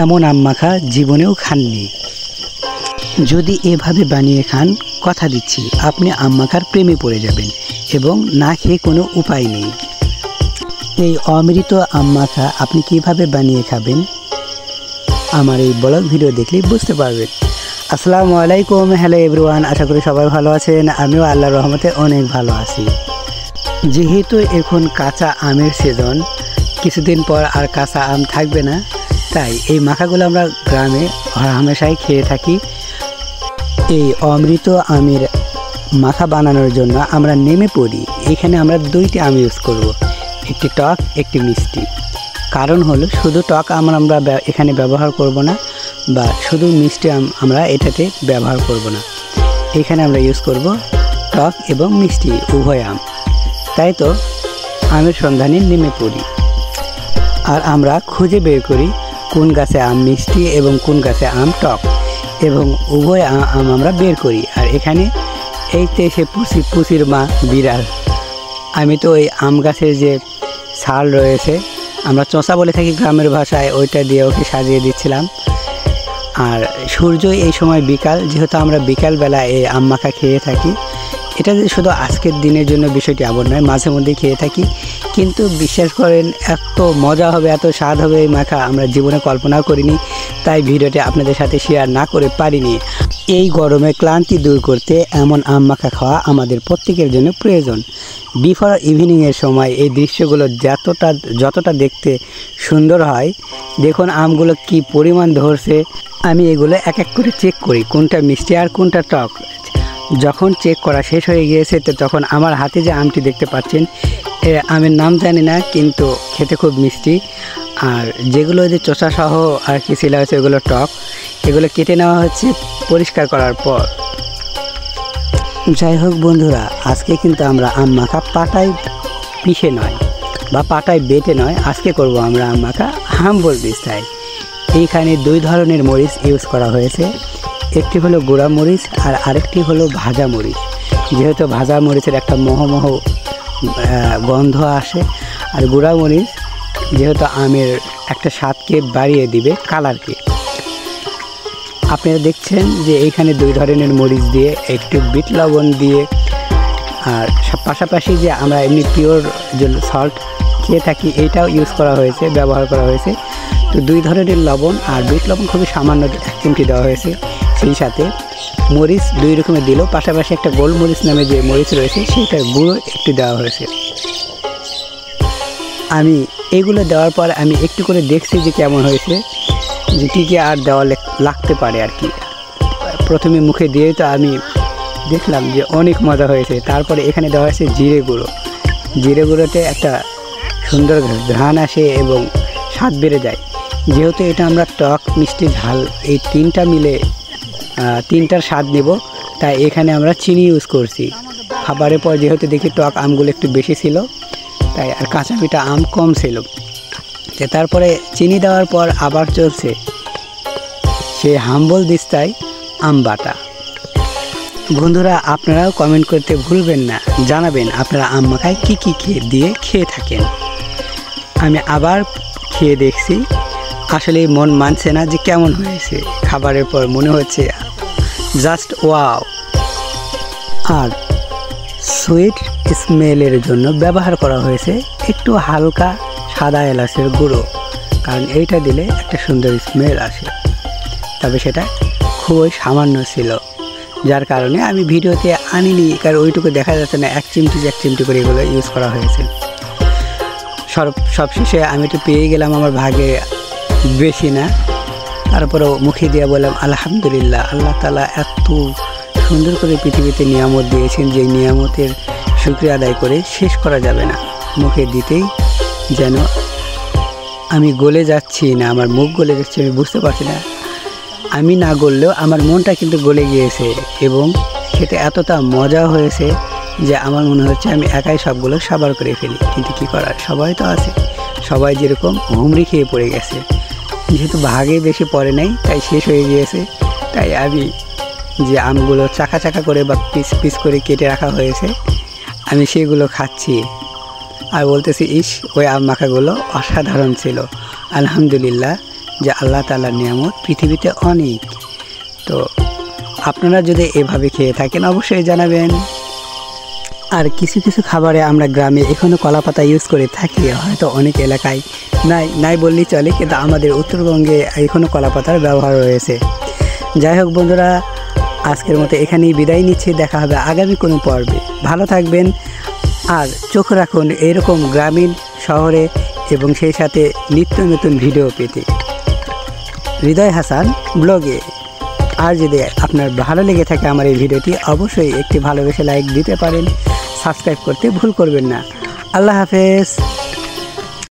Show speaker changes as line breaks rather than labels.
এমন আম মাখা জীবনেও খাননি। যদি এভাবে বানিয়ে খান, কথা দিচ্ছি আপনি আম মাখার প্রেমে পড়ে যাবেন এবং না খেয়ে কোনো উপায় নেই। এই অমৃত আম মাখা আপনি কিভাবে বানিয়ে খাবেন আমার এই ব্লগ ভিডিও দেখলেই বুঝতে পারবেন। আসসালামু আলাইকুম, হ্যালো এভরিওয়ান, আশা করি সবাই ভালো আছেন। আমিও আল্লাহর রহমতে অনেক ভালো আছি। যেহেতু এখন কাঁচা আমের সিজন, কিছুদিন পর আর কাঁচা আম থাকবে না, তাই এই মাখাগুলো আমরা গ্রামে হামেশাই খেয়ে থাকি। এই অমৃত আমের মাখা বানানোর জন্য আমরা নেমে পড়ি। এখানে আমরা দুইটি আম ইউজ করব, একটি টক একটি মিষ্টি। কারণ হলো শুধু টক আম আমরা এখানে ব্যবহার করব না, বা শুধু মিষ্টি আম আমরা এটাতে ব্যবহার করব না। এখানে আমরা ইউজ করব টক এবং মিষ্টি উভয় আম। তাই তো আমের সন্ধানে নেমে পড়ি আর আমরা খুঁজে বের করি কোন গাছে আম মিষ্টি এবং কোন গাছে আম টক, এবং উভয় আম আমরা বের করি। আর এখানে এইতে এসে পুষির মা বিড়াল। আমি তো ওই আম গাছের যে ছাল রয়েছে, আমরা চোঁচা বলে থাকি গ্রামের ভাষায়, ওইটা দিয়ে ওকে সাজিয়ে দিচ্ছিলাম। আর সূর্য এই সময় বিকাল, যেহেতু আমরা বিকালবেলা এই আম মাখা খেয়ে থাকি। এটা যে শুধু আজকের দিনের জন্য বিষয়টি এমন নয়, মাঝে মধ্যে খেয়ে থাকি, কিন্তু বিশ্বাস করেন এত মজা হবে, এত স্বাদ হবে এই মাখা আমরা জীবনে কল্পনাও করিনি। তাই ভিডিওটি আপনাদের সাথে শেয়ার না করে পারিনি। এই গরমে ক্লান্তি দূর করতে এমন আম মাখা খাওয়া আমাদের প্রত্যেকের জন্য প্রয়োজন। বিফোর ইভিনিংয়ের সময় এই দৃশ্যগুলো যতটা দেখতে সুন্দর হয়, দেখুন আমগুলো কি পরিমাণ ধরছে। আমি এগুলো এক এক করে চেক করি কোনটা মিষ্টি আর কোনটা টক। যখন চেক করা শেষ হয়ে গিয়েছে, তো তখন আমার হাতে যে আমটি দেখতে পাচ্ছেন, আমের নাম জানি না, কিন্তু খেতে খুব মিষ্টি। আর যেগুলো যে চোষা সহ আর কি ছিল হয়েছে ওগুলো টক। এগুলো কেটে নেওয়া হচ্ছে পরিষ্কার করার পর। যাই হোক বন্ধুরা, আজকে কিন্তু আমরা আম মাখা পাটায় পিষে নয় বা পাটায় বেটে নয়, আজকে করব আমরা আম মাখা হাম্বল দিস্তায়। এইখানে দুই ধরনের মরিচ ইউজ করা হয়েছে। একটি হলো গুঁড়া মরিচ আর আরেকটি হলো ভাজা মরিচ। যেহেতু ভাজা মরিচের একটা মহমহ গন্ধ আসে, আর গুঁড়া মরিচ যেহেতু আমের একটা স্বাদকে বাড়িয়ে দিবে, কালারকে। আপনারা দেখছেন যে এইখানে দুই ধরনের মরিচ দিয়ে, একটু বিট লবণ দিয়ে, আর পাশাপাশি যে আমরা এমনি পিওর যে সল্ট খেয়ে থাকি, এইটাও ইউজ করা হয়েছে, ব্যবহার করা হয়েছে। তো দুই ধরনের লবণ আর বিট লবণ খুবই সামান্য 1 চিমটি দেওয়া হয়েছে। সেই সাথে মরিচ দুই রকমের দিল, পাশাপাশি একটা গোলমরিচ নামে যে মরিচ রয়েছে সেইটার গুঁড়ো একটু দেওয়া হয়েছে। আমি এইগুলো দেওয়ার পর আমি একটু করে দেখছি যে কেমন হয়েছে, যে কী কী আর দেওয়া লাগতে পারে আর কি। প্রথমে মুখে দিয়েই তো আমি দেখলাম যে অনেক মজা হয়েছে। তারপরে এখানে দেওয়া হয়েছে জিরে গুঁড়ো। জিরে গুঁড়োতে একটা সুন্দর ঘ্রাণ আসে এবং স্বাদ বেড়ে যায়। যেহেতু এটা আমরা টক মিষ্টি ঝাল এই তিনটা মিলে তিনটার স্বাদ নেব, তাই এখানে আমরা চিনি ইউজ করছি। খাবারের পর যেহেতু দেখি টক আমগুলো একটু বেশি ছিল, তাই আর কাঁচা পিঠা আম কম ছিল। তারপরে চিনি দেওয়ার পর আবার চলছে সেই হাম্বল দিস্তায় আম বাটা। বন্ধুরা, আপনারাও কমেন্ট করতে ভুলবেন না, জানাবেন আপনারা আম মাখায় কী কী খেয়ে থাকেন। আমি আবার খেয়ে দেখছি, আসলে মন মানছে না যে কেমন হয়েছে। খাবারের পর মনে হচ্ছে জাস্ট ওয়াও। আর সুইট স্মেলের জন্য ব্যবহার করা হয়েছে একটু হালকা সাদা এলাচের গুঁড়ো, কারণ এইটা দিলে একটা সুন্দর স্মেল আসে। তবে সেটা খুবই সামান্য ছিল, যার কারণে আমি ভিডিওতে আনিনি, কারণ ওইটুকু দেখা যাচ্ছে না। 1 চিমটি করে এগুলো ইউজ করা হয়েছে। সবশেষে আমি তো পেয়ে গেলাম, আমার ভাগে বেশি না। তারপরেও মুখে দিয়ে বললাম আলহামদুলিল্লাহ, আল্লাহ তাআলা এত সুন্দর করে পৃথিবীতে নিয়ামত দিয়েছেন, যে নিয়ামতের শুকরিয়া আদায় করে শেষ করা যাবে না। মুখে দিতেই যেন আমি গলে যাচ্ছি না, আমার মুখ গলে যাচ্ছে, আমি বুঝতে পারছি না। আমি না গললেও আমার মনটা কিন্তু গলে গিয়েছে, এবং খেতে এতটা মজা হয়েছে যে আমার মনে হচ্ছে আমি একাই সবগুলো সাবার করে ফেলি। কিন্তু কী করার, সবাই তো আছে, সবাই যেরকম হুমড়ি খেয়ে পড়ে গেছে। যেহেতু ভাগে বেশি পড়ে নাই, তাই শেষ হয়ে গিয়েছে। তাই আমি যে আমগুলো চাকা চাকা করে বা পিস পিস করে কেটে রাখা হয়েছে, আমি সেগুলো খাচ্ছি আর বলতেছি, ইস ওই আম মাখাগুলো অসাধারণ ছিল। আলহামদুলিল্লাহ, যে আল্লাহ তাআলার নিয়ামত পৃথিবীতে অনেক। তো আপনারা যদি এভাবে খেয়ে থাকেন অবশ্যই জানাবেন। আর কিছু কিছু খাবারে আমরা গ্রামে এখনও কলাপাতা ইউজ করে থাকি, হয়তো অনেক এলাকায় নাই বললেই চলে, কিন্তু আমাদের উত্তরবঙ্গে এখনও কলাপাতার ব্যবহার রয়েছে। যাই হোক বন্ধুরা, আজকের মতো এখানেই বিদায় নিচ্ছি। দেখা হবে আগামী কোনো পর্বে। ভালো থাকবেন আর চোখ রাখুন এরকম গ্রামীণ শহরে এবং সেই সাথে নিত্য নতুন ভিডিও পেতে হৃদয় হাসান ব্লগে। আর যদি আপনার ভালো লেগে থাকে আমার এই ভিডিওটি, অবশ্যই একটি ভালোবেসে লাইক দিতে পারেন, সাবস্ক্রাইব করতে ভুল করবেন না। আল্লাহ হাফেজ।